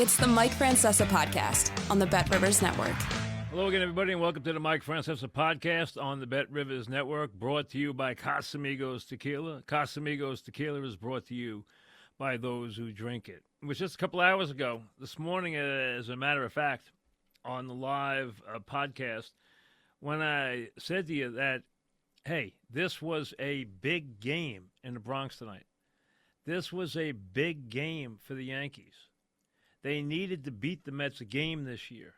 It's the Mike Francesa podcast on the Bet Rivers Network. Hello again, everybody, and welcome to the Mike Francesa podcast on the Bet Rivers Network, brought to you by Casamigos Tequila. Casamigos Tequila is brought to you by those who drink it. It was just a couple hours ago, this morning, as a matter of fact, on the live podcast, when I said to you that, hey, this was a big game in the Bronx tonight. This was a big game for the Yankees. They needed to beat the Mets a game this year.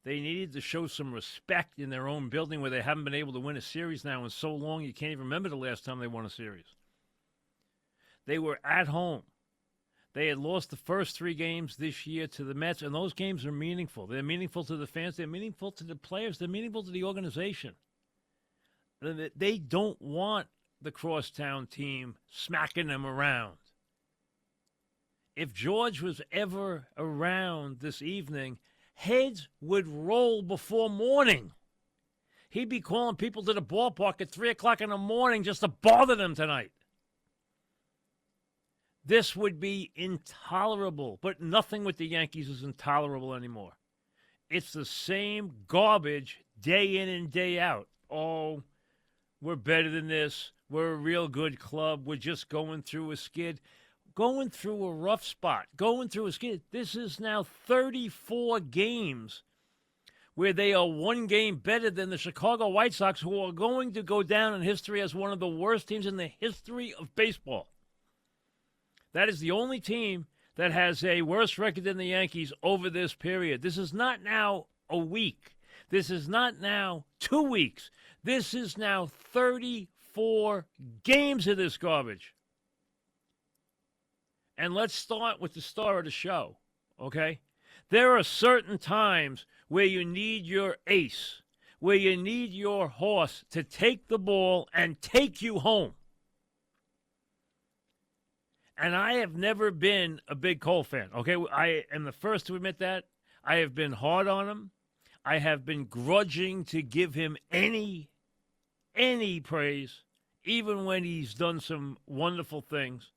They needed to show some respect in their own building where they haven't been able to win a series now in so long you can't even remember the last time they won a series. They were at home. They had lost the first 3 games this year to the Mets, and those games are meaningful. They're meaningful to the fans. They're meaningful to the players. They're meaningful to the organization. They don't want the crosstown team smacking them around. If George was ever around this evening, heads would roll before morning. He'd be calling people to the ballpark at 3 o'clock in the morning just to bother them tonight. This would be intolerable, but nothing with the Yankees is intolerable anymore. It's the same garbage day in and day out. Oh, we're better than this. We're a real good club. We're just going through a skid. Going through a rough spot, going through a skid. This is now 34 games where they are 1 game better than the Chicago White Sox, who are going to go down in history as one of the worst teams in the history of baseball. That is the only team that has a worse record than the Yankees over this period. This is not now a week. This is not now 2 weeks. This is now 34 games of this garbage. And let's start with the star of the show, okay? There are certain times where you need your ace, where you need your horse to take the ball and take you home. And I have never been a big Cole fan, okay? I am the first to admit that. I have been hard on him. I have been grudging to give him any praise, even when he's done some wonderful things.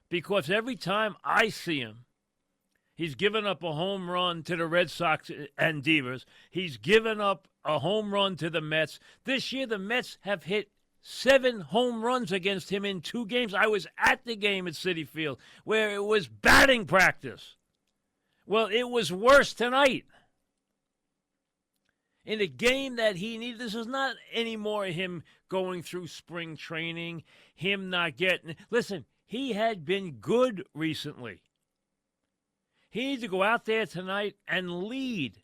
Because every time I see him, he's given up a home run to the Red Sox and Divas. He's given up a home run to the Mets. This year, the Mets have hit 7 home runs against him in 2 games. I was at the game at Citi Field where it was batting practice. Well, it was worse tonight. In a game that he needed, this is not anymore him going through spring training, him not getting... Listen, he had been good recently. He needs to go out there tonight and lead.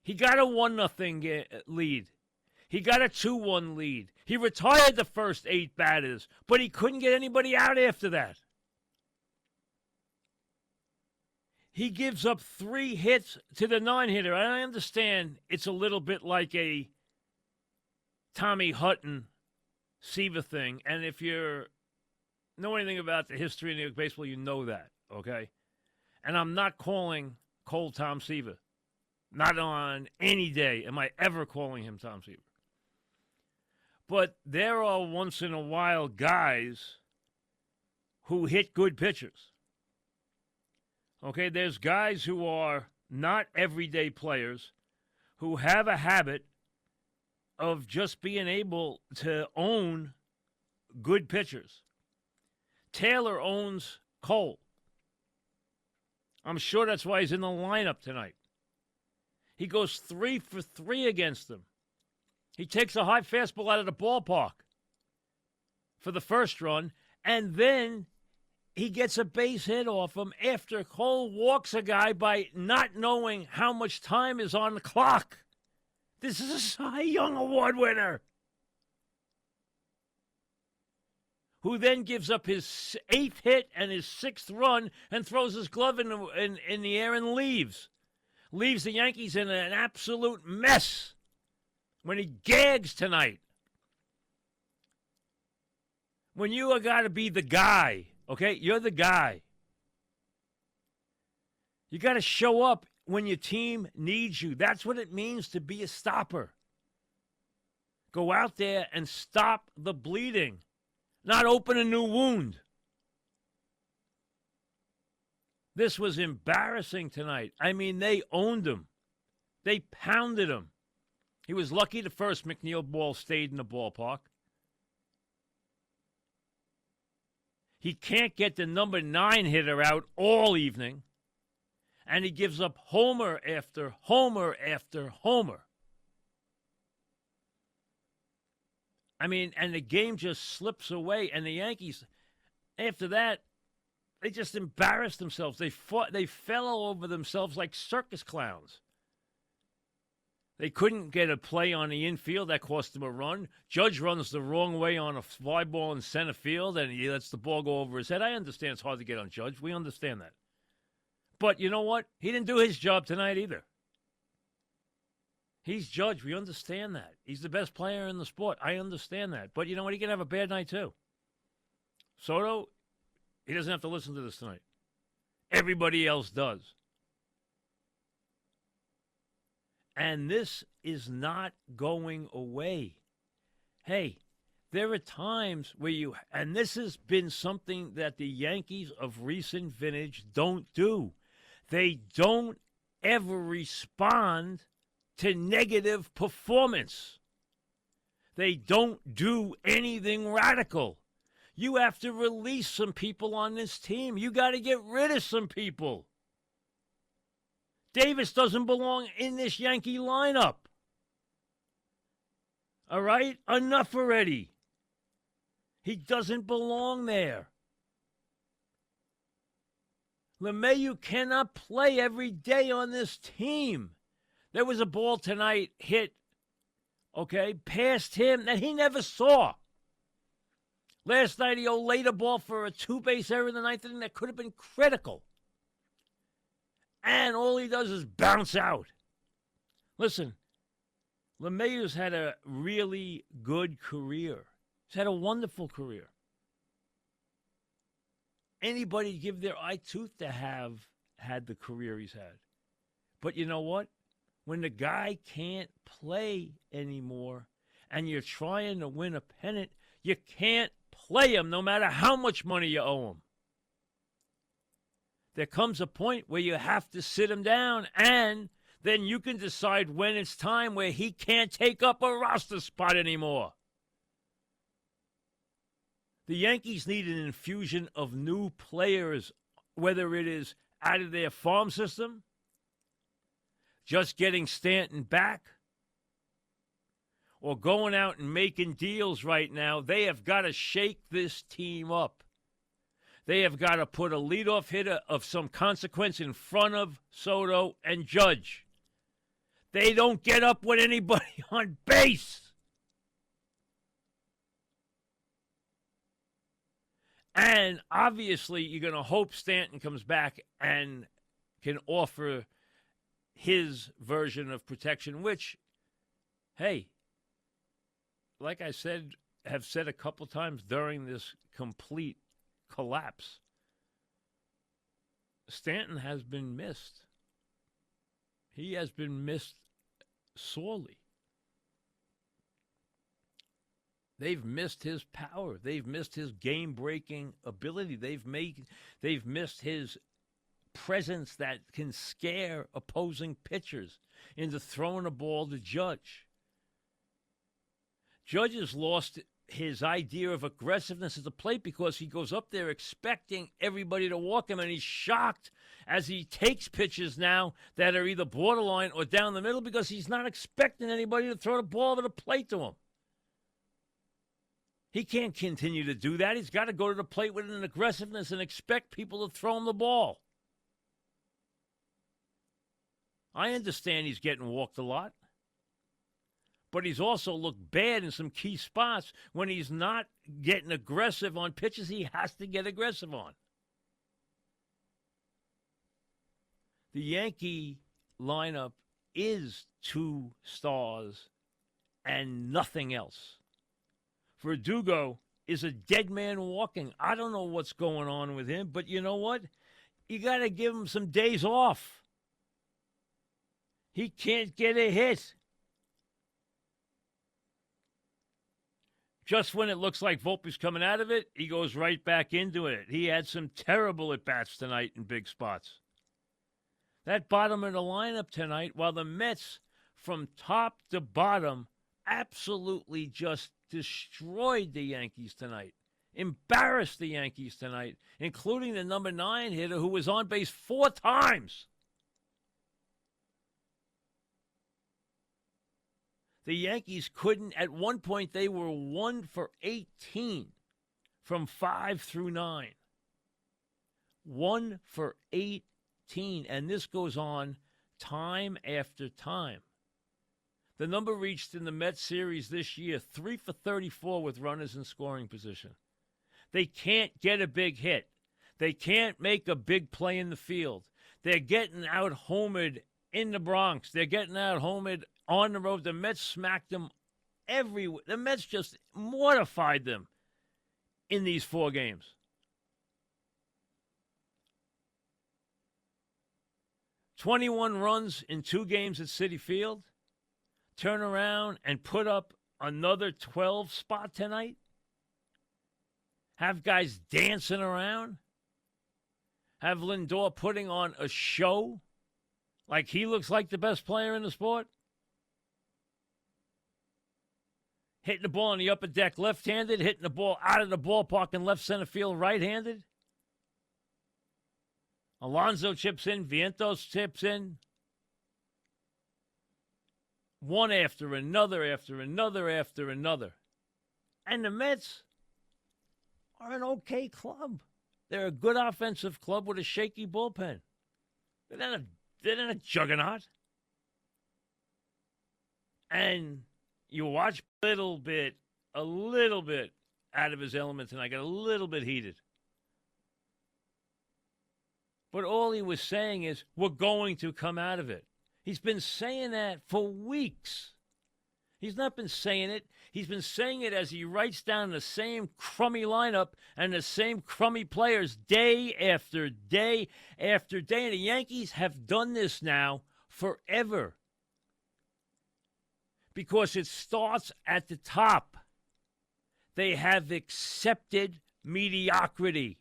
He got a 1-0 lead. He got a 2-1 lead. He retired the first 8 batters, but he couldn't get anybody out after that. He gives up 3 hits to the 9-hitter. I understand it's a little bit like a Tommy Hutton Seaver thing, and if you're know anything about the history of New York baseball, you know that, okay? And I'm not calling Cole Tom Seaver. Not on any day am I ever calling him Tom Seaver. But there are once in a while guys who hit good pitchers. Okay, there's guys who are not everyday players who have a habit of just being able to own good pitchers. Taylor owns Cole. I'm sure that's why he's in the lineup tonight. He goes 3 for 3 against them. He takes a high fastball out of the ballpark for the first run, and then he gets a base hit off him after Cole walks a guy by not knowing how much time is on the clock. This is a Cy Young Award winner, who then gives up his 8th hit and his 6th run and throws his glove in the air and leaves. Leaves the Yankees in an absolute mess when he gags tonight. When you are got to be the guy, okay? You're the guy. You got to show up when your team needs you. That's what it means to be a stopper. Go out there and stop the bleeding. Not open a new wound. This was embarrassing tonight. I mean, they owned him. They pounded him. He was lucky the first McNeil ball stayed in the ballpark. He can't get the number 9 hitter out all evening. And he gives up homer after homer after homer. I mean, and the game just slips away. And the Yankees, after that, they just embarrassed themselves. They fell all over themselves like circus clowns. They couldn't get a play on the infield. That cost them a run. Judge runs the wrong way on a fly ball in center field, and he lets the ball go over his head. I understand it's hard to get on Judge. We understand that. But you know what? He didn't do his job tonight either. He's Judge. We understand that. He's the best player in the sport. I understand that. But you know what? He can have a bad night too. Soto, he doesn't have to listen to this tonight. Everybody else does. And this is not going away. Hey, there are times where and this has been something that the Yankees of recent vintage don't do. They don't ever respond to negative performance. They don't do anything radical. You have to release some people on this team. You got to get rid of some people. Davis doesn't belong in this Yankee lineup. All right? Enough already. He doesn't belong there. LeMahieu cannot play every day on this team. There was a ball tonight hit, past him that he never saw. Last night he laid a ball for a 2-base error in the ninth inning that could have been critical. And all he does is bounce out. Listen, LeMahieu's had a really good career. He's had a wonderful career. Anybody give their eye tooth to have had the career he's had. But you know what? When the guy can't play anymore and you're trying to win a pennant, you can't play him no matter how much money you owe him. There comes a point where you have to sit him down, and then you can decide when it's time where he can't take up a roster spot anymore. The Yankees need an infusion of new players, whether it is out of their farm system, just getting Stanton back, or going out and making deals right now. They have got to shake this team up. They have got to put a leadoff hitter of some consequence in front of Soto and Judge. They don't get up with anybody on base. And obviously, you're going to hope Stanton comes back and can offer his version of protection, which, hey, like I have said a couple times during this complete collapse, Stanton has been missed. He has been missed sorely. They've missed his power. They've missed his game-breaking ability. They've missed his presence that can scare opposing pitchers into throwing a ball to Judge. Judge has lost his idea of aggressiveness at the plate because he goes up there expecting everybody to walk him, and he's shocked as he takes pitches now that are either borderline or down the middle because he's not expecting anybody to throw the ball over the plate to him. He can't continue to do that. He's got to go to the plate with an aggressiveness and expect people to throw him the ball. I understand he's getting walked a lot, but he's also looked bad in some key spots when he's not getting aggressive on pitches he has to get aggressive on. The Yankee lineup is 2 stars and nothing else. Verdugo is a dead man walking. I don't know what's going on with him, but you know what? You got to give him some days off. He can't get a hit. Just when it looks like Volpe's coming out of it, he goes right back into it. He had some terrible at-bats tonight in big spots. That bottom of the lineup tonight, while the Mets from top to bottom absolutely just destroyed the Yankees tonight, embarrassed the Yankees tonight, including the number 9 hitter who was on base 4 times. The Yankees couldn't. At one point, they were 1 for 18 from 5 through 9. 1 for 18. And this goes on time after time. The number reached in the Mets series this year, 3 for 34 with runners in scoring position. They can't get a big hit. They can't make a big play in the field. They're getting out-homered in the Bronx. They're getting out-homered on the road. The Mets smacked them everywhere. The Mets just mortified them in these 4 games. 21 runs in 2 games at Citi Field. Turn around and put up another 12 spot tonight. Have guys dancing around. Have Lindor putting on a show like he looks like the best player in the sport. Hitting the ball on the upper deck left-handed, hitting the ball out of the ballpark in left center field right-handed. Alonso chips in, Vientos chips in. One after another, after another, after another. And the Mets are an okay club. They're a good offensive club with a shaky bullpen. They're not a juggernaut. And you watch a little bit out of his element tonight. Got a little bit heated. But all he was saying is, we're going to come out of it. He's been saying that for weeks. He's not been saying it. He's been saying it as he writes down the same crummy lineup and the same crummy players day after day after day. And the Yankees have done this now forever. Because it starts at the top. They have accepted mediocrity,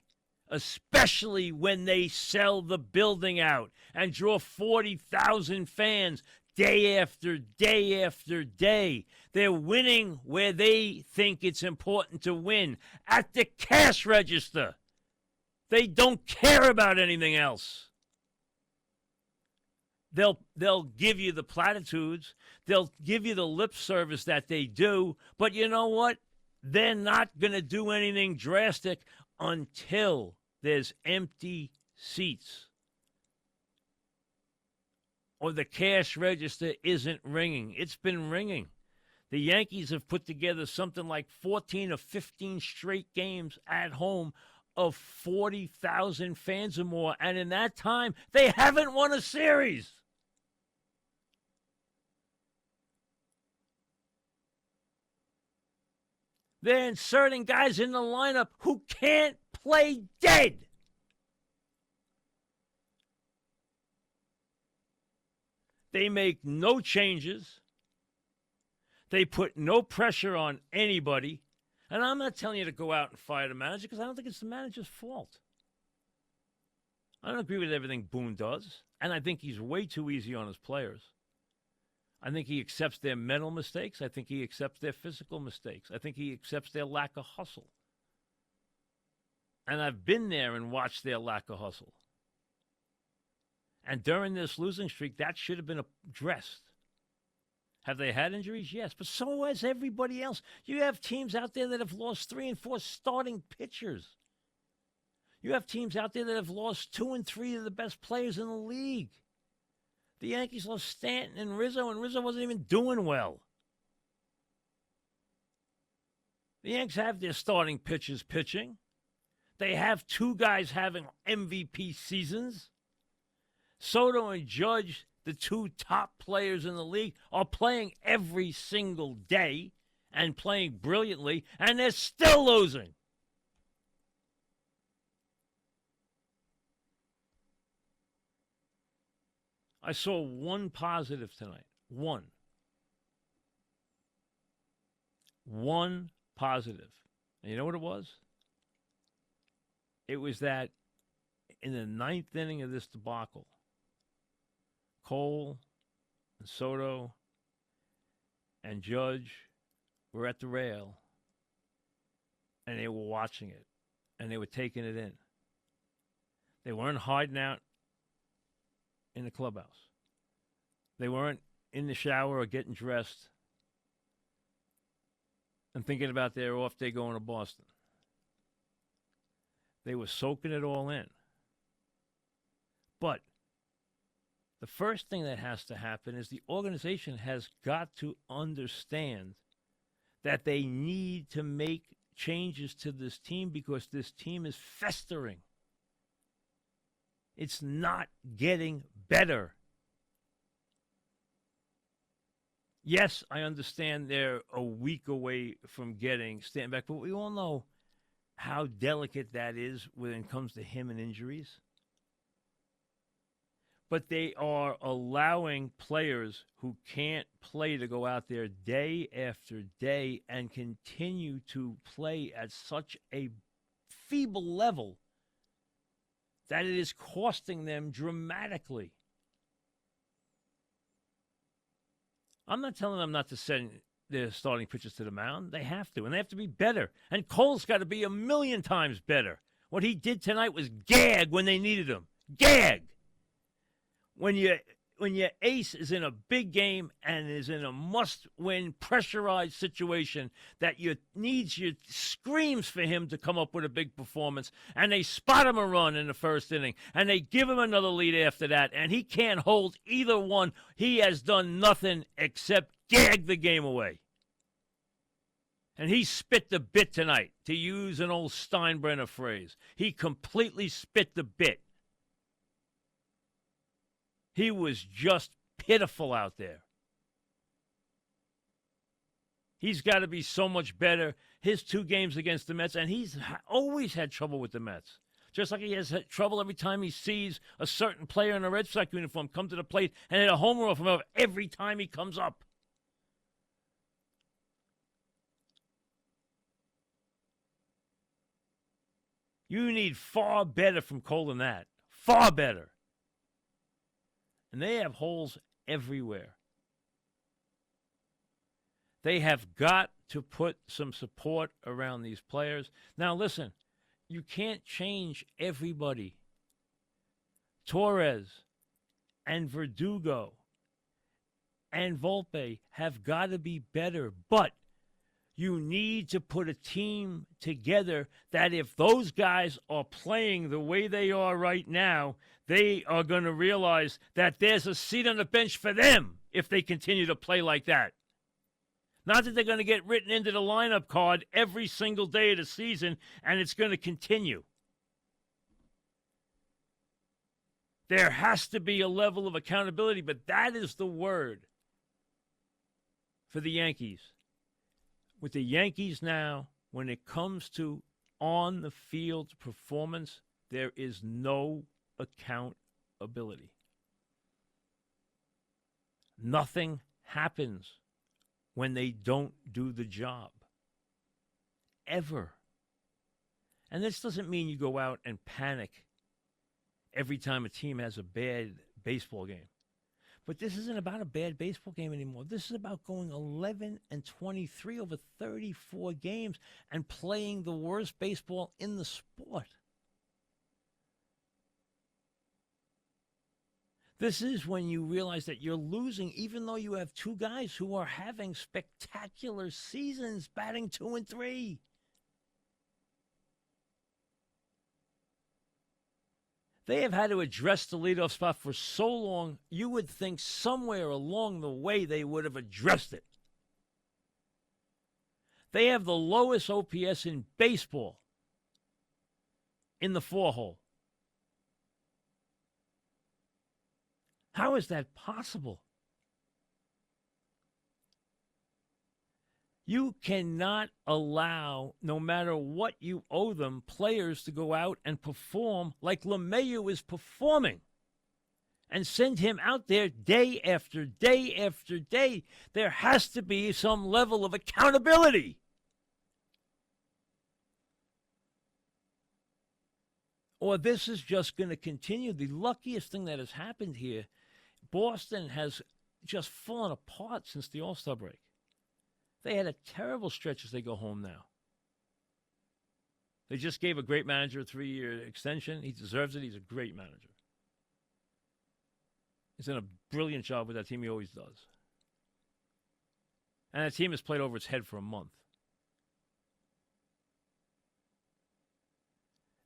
especially when they sell the building out and draw 40,000 fans day after day after day. They're winning where they think it's important to win, at the cash register. They don't care about anything else. They'll give you the platitudes. They'll give you the lip service that they do. But you know what? They're not going to do anything drastic until there's empty seats or the cash register isn't ringing. It's been ringing. The Yankees have put together something like 14 or 15 straight games at home of 40,000 fans or more. And in that time, they haven't won a series. They're inserting guys in the lineup who can't play dead. They make no changes. They put no pressure on anybody. And I'm not telling you to go out and fire the manager because I don't think it's the manager's fault. I don't agree with everything Boone does. And I think he's way too easy on his players. I think he accepts their mental mistakes. I think he accepts their physical mistakes. I think he accepts their lack of hustle. And I've been there and watched their lack of hustle. And during this losing streak, that should have been addressed. Have they had injuries? Yes, but so has everybody else. You have teams out there that have lost 3 and 4 starting pitchers. You have teams out there that have lost 2 and 3 of the best players in the league. The Yankees lost Stanton and Rizzo wasn't even doing well. The Yankees have their starting pitchers pitching. They have 2 guys having MVP seasons. Soto and Judge, the 2 top players in the league, are playing every single day and playing brilliantly, and they're still losing. I saw one positive tonight. One positive. And you know what it was? It was that in the ninth inning of this debacle, Cole and Soto and Judge were at the rail, and they were watching it, and they were taking it in. They weren't hiding out in the clubhouse. They weren't in the shower or getting dressed and thinking about their off day going to Boston. They were soaking it all in. But the first thing that has to happen is the organization has got to understand that they need to make changes to this team because this team is festering. It's not getting better. Yes, I understand they're a week away from getting Stanton back, but we all know how delicate that is when it comes to him and injuries. But they are allowing players who can't play to go out there day after day and continue to play at such a feeble level that it is costing them dramatically. I'm not telling them not to send their starting pitchers to the mound. They have to, and they have to be better. And Cole's got to be 1,000,000 times better. What he did tonight was gag when they needed him. Gag! When your ace is in a big game and is in a must-win, pressurized situation that you screams for him to come up with a big performance, and they spot him a run in the first inning, and they give him another lead after that, and he can't hold either one. He has done nothing except gag the game away. And he spit the bit tonight, to use an old Steinbrenner phrase. He completely spit the bit. He was just pitiful out there. He's got to be so much better. His 2 games against the Mets, and he's always had trouble with the Mets. Just like he has had trouble every time he sees a certain player in a Red Sox uniform come to the plate and hit a home run from him every time he comes up. You need far better from Cole than that. Far better. And they have holes everywhere. They have got to put some support around these players. Now, listen, you can't change everybody. Torres and Verdugo and Volpe have got to be better, but you need to put a team together that if those guys are playing the way they are right now, they are going to realize that there's a seat on the bench for them if they continue to play like that. Not that they're going to get written into the lineup card every single day of the season and it's going to continue. There has to be a level of accountability, but that is the word for the Yankees. With the Yankees now, when it comes to on-the-field performance, there is no accountability. Nothing happens when they don't do the job. Ever. And this doesn't mean you go out and panic every time a team has a bad baseball game. But this isn't about a bad baseball game anymore. This is about going 11-23 over 34 games and playing the worst baseball in the sport. This is when you realize that you're losing, even though you have 2 guys who are having spectacular seasons, batting 2 and 3. They have had to address the leadoff spot for so long, you would think somewhere along the way they would have addressed it. They have the lowest OPS in baseball in the 4-hole. How is that possible? You cannot allow, no matter what you owe them, players to go out and perform like LeMahieu is performing and send him out there day after day after day. There has to be some level of accountability. or this is just going to continue. The luckiest thing that has happened here, Boston has just fallen apart since the All-Star break. They had a terrible stretch as they go home now. They just gave a great manager a 3-year extension. He deserves it. He's a great manager. He's done a brilliant job with that team. He always does. And that team has played over its head for a month.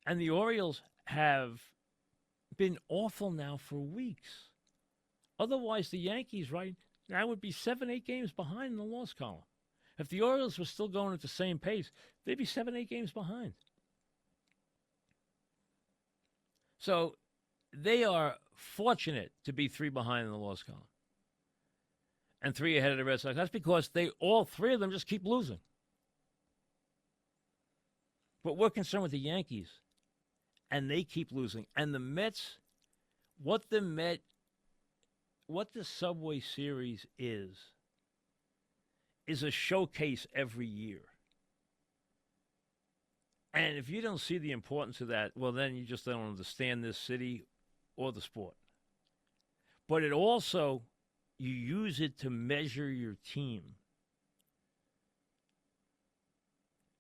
And the Orioles have been awful now for weeks. Otherwise, the Yankees right now would be 7-8 games behind in the loss column. If the Orioles were still going at the same pace, they'd be 7-8 games behind. So they are fortunate to be 3 behind in the loss column and 3 ahead of the Red Sox. That's because all 3 of them just keep losing. But we're concerned with the Yankees, and they keep losing. And the Mets, what the Subway Series is a showcase every year. And if you don't see the importance of that, well, then you just don't understand this city or the sport. But it also, you use it to measure your team.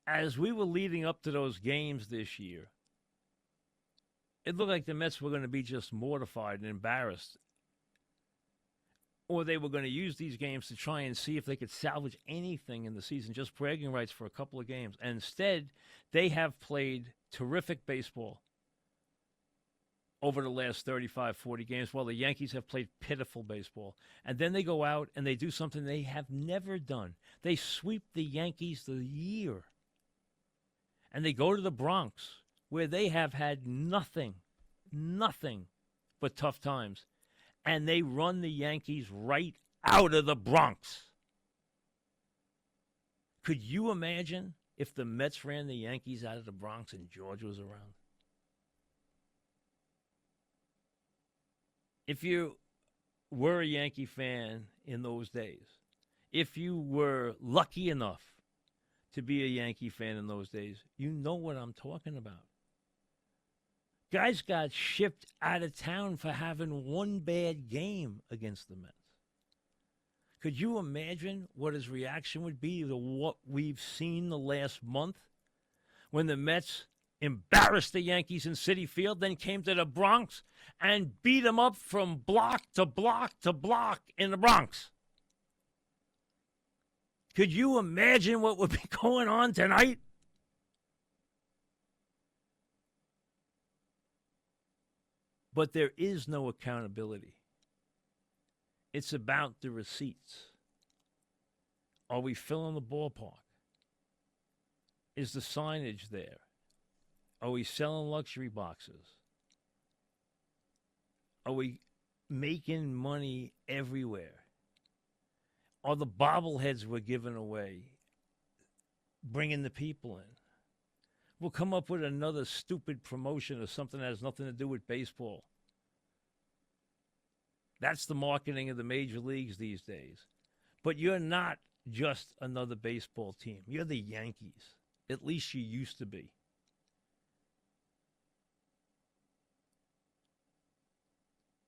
As we were leading up to those games this year, it looked like the Mets were going to be just mortified and embarrassed. Or they were going to use these games to try and see if they could salvage anything in the season, just bragging rights for a couple of games. And instead, they have played terrific baseball over the last 35, 40 games, while the Yankees have played pitiful baseball. And then they go out and they do something they have never done. They sweep the Yankees the year. And they go to the Bronx, where they have had nothing but tough times. And they run the Yankees right out of the Bronx. Could you imagine if the Mets ran the Yankees out of the Bronx and George was around? If you were a Yankee fan in those days, if you were lucky enough to be a Yankee fan in those days, you know what I'm talking about. Guys got shipped out of town for having one bad game against the Mets. Could you imagine what his reaction would be to what we've seen the last month when the Mets embarrassed the Yankees in Citi Field, then came to the Bronx and beat them up from block to block to block in the Bronx? Could you imagine what would be going on tonight? But there is no accountability. It's about the receipts. Are we filling the ballpark? Is the signage there? Are we selling luxury boxes? Are we making money everywhere? Are the bobbleheads we're giving away bringing the people in? We'll come up with another stupid promotion or something that has nothing to do with baseball. That's the marketing of the major leagues these days. But you're not just another baseball team. You're the Yankees. At least you used to be.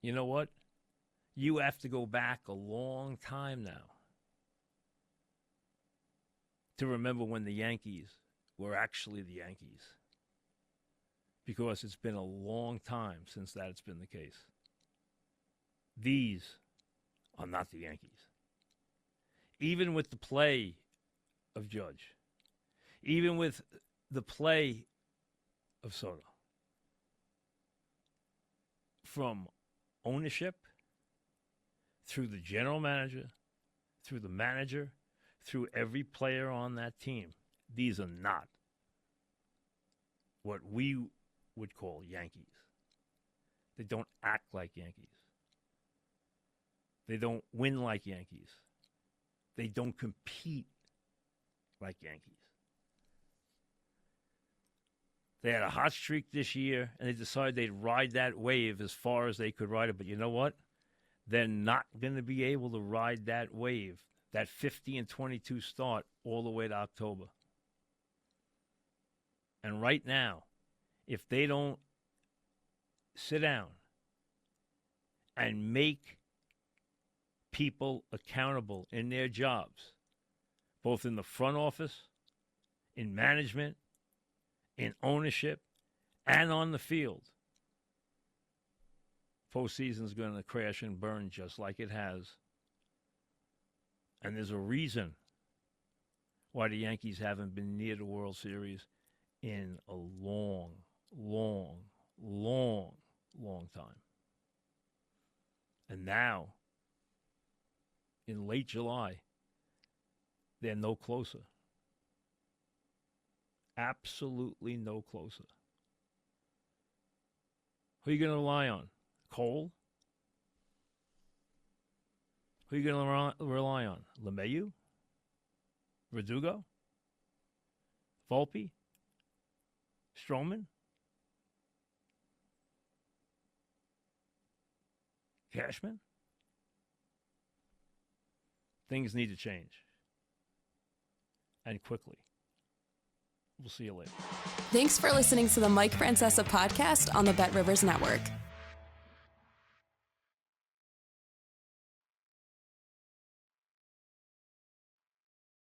You know what? You have to go back a long time now to remember when the Yankees were actually the Yankees. Because it's been a long time since that's been the case. These are not the Yankees. Even with the play of Judge, even with the play of Soto, from ownership, through the general manager, through the manager, through every player on that team, these are not what we would call Yankees. They don't act like Yankees. They don't win like Yankees. They don't compete like Yankees. They had a hot streak this year, and they decided they'd ride that wave as far as they could ride it. But you know what? They're not going to be able to ride that wave, that 50-22 start, all the way to October. And right now, if they don't sit down and make people accountable in their jobs, both in the front office, in management, in ownership, and on the field, postseason is going to crash and burn just like it has. And there's a reason why the Yankees haven't been near the World Series in a long, long, long, long time. And now, in late July, they're no closer. Absolutely no closer. Who are you going to rely on? Cole? Who are you going to rely on? LeMahieu? Verdugo? Volpe? Stroman? Cashman? Things need to change. And quickly. We'll see you later. Thanks for listening to the Mike Francesa podcast on the Bet Rivers Network.